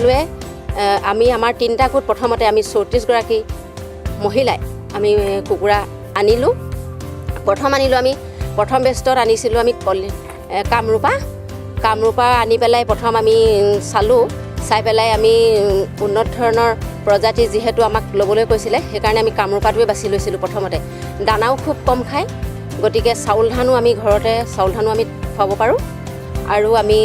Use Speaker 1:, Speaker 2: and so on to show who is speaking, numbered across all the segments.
Speaker 1: সকলোৱে আমি আমাৰ 3টা গোট প্ৰথমতে আমি 34 গৰাকী মহিলাই আমি কুকুৰা আনিলোঁ। আমি প্ৰথম বেষ্টত আনিছিলোঁ আমি কামৰূপা আনি পেলাই প্ৰথম আমি চালোঁ। চাই পেলাই আমি উন্নত ধৰণৰ প্ৰজাতি যিহেতু আমাক ল'বলৈ কৈছিলে সেইকাৰণে আমি কামৰূপাটোৱে বাছি লৈছিলোঁ প্ৰথমতে। দানাও খুব কম খায়, গতিকে চাউল ধানো আমি ঘৰতে আমি খুৱাব পাৰোঁ। আৰু আমি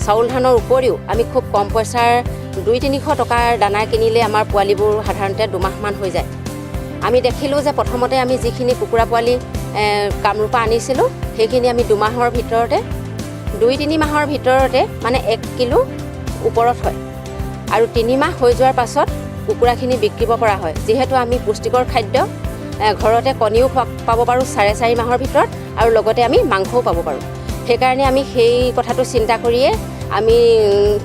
Speaker 1: চাউল ধানৰ উপৰিও আমি খুব কম পইচাৰ 200-300 টকাৰ দানা কিনিলে আমাৰ পোৱালিবোৰ সাধাৰণতে 2 মাহমান হৈ যায়। আমি দেখিলোঁ যে প্ৰথমতে আমি যিখিনি কুকুৰা পোৱালি কামৰূপা আনিছিলোঁ সেইখিনি আমি 2 মাহৰ ভিতৰতে 2-3 মাহৰ ভিতৰতে মানে 1 কিলো ওপৰত হয়। আৰু 3 মাহ হৈ যোৱাৰ পাছত কুকুৰাখিনি বিক্ৰীব পৰা হয়। যিহেতু আমি পুষ্টিকৰ খাদ্য ঘৰতে কণীও পাব পাৰোঁ 4.5 মাহৰ ভিতৰত, আৰু লগতে আমি মাংসও পাব পাৰোঁ। সেইকাৰণে আমি সেই কথাটো চিন্তা কৰিয়ে আমি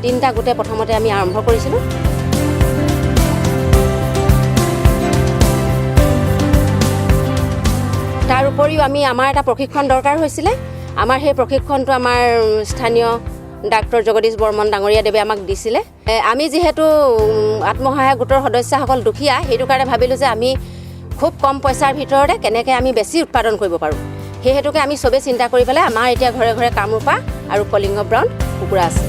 Speaker 1: 3টা গোটে প্ৰথমতে আমি আৰম্ভ কৰিছিলোঁ। তাৰ উপৰিও আমাৰ এটা প্ৰশিক্ষণ দৰকাৰ হৈছিলে। আমাৰ সেই প্ৰশিক্ষণটো আমাৰ স্থানীয় ডাক্তৰ জগদীশ বৰ্মন ডাঙৰীয়া দেৱে আমাক দিছিলে। আমি যিহেতু আত্মসহায়ক গোটৰ সদস্যসকল দুখীয়া, সেইটো কাৰণে ভাবিলোঁ যে আমি খুব কম পইচাৰ ভিতৰতে কেনেকৈ আমি বেছি উৎপাদন কৰিব পাৰোঁ। সেই হেতুকে আমি চবেই চিন্তা কৰি পেলাই আমাৰ এতিয়া ঘৰে ঘৰে কামৰূপা আৰু কলিংগ ব্ৰাউন কুকুৰা আছে।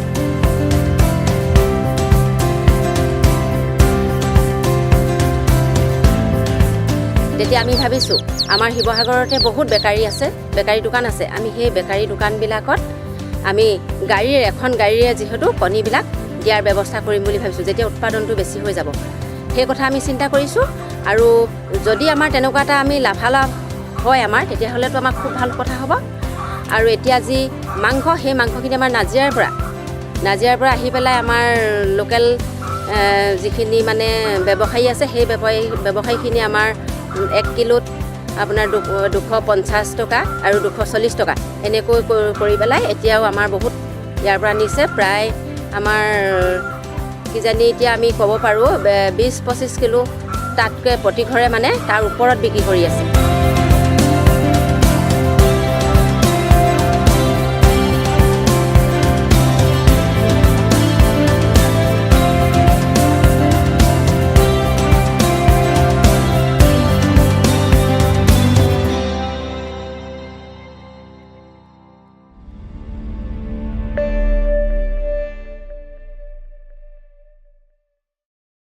Speaker 1: তেতিয়া আমি ভাবিছোঁ আমাৰ শিৱসাগৰতে বহুত বেকাৰী দোকান আছে। আমি সেই বেকাৰী দোকানবিলাকত আমি এখন গাড়ীৰে যিহেতু কণীবিলাক দিয়াৰ ব্যৱস্থা কৰিম বুলি ভাবিছোঁ, যেতিয়া উৎপাদনটো বেছি হৈ যাব। সেই কথা আমি চিন্তা কৰিছোঁ। আৰু যদি আমাৰ তেনেকুৱা এটা আমি লাভালাভ হয় তেতিয়াহ'লেতো আমাৰ খুব ভাল কথা হ'ব। আৰু এতিয়া যি মাংস, সেই মাংসখিনি আমাৰ নাজিৰাৰ পৰা আহি পেলাই আমাৰ লোকেল যিখিনি মানে ব্যৱসায়ী আছে সেই ব্যৱসায়ীখিনি আমাৰ 1 কিলোত আপোনাৰ 250 টকা আৰু 240 টকা এনেকৈ কৰি পেলাই এতিয়াও আমাৰ বহুত ইয়াৰ পৰা নিছে। প্ৰায় আমাৰ কিজানি এতিয়া আমি ক'ব পাৰোঁ 20-25 কিলো তাতকৈ প্ৰতি ঘৰে মানে তাৰ ওপৰত বিক্ৰী কৰি আছে।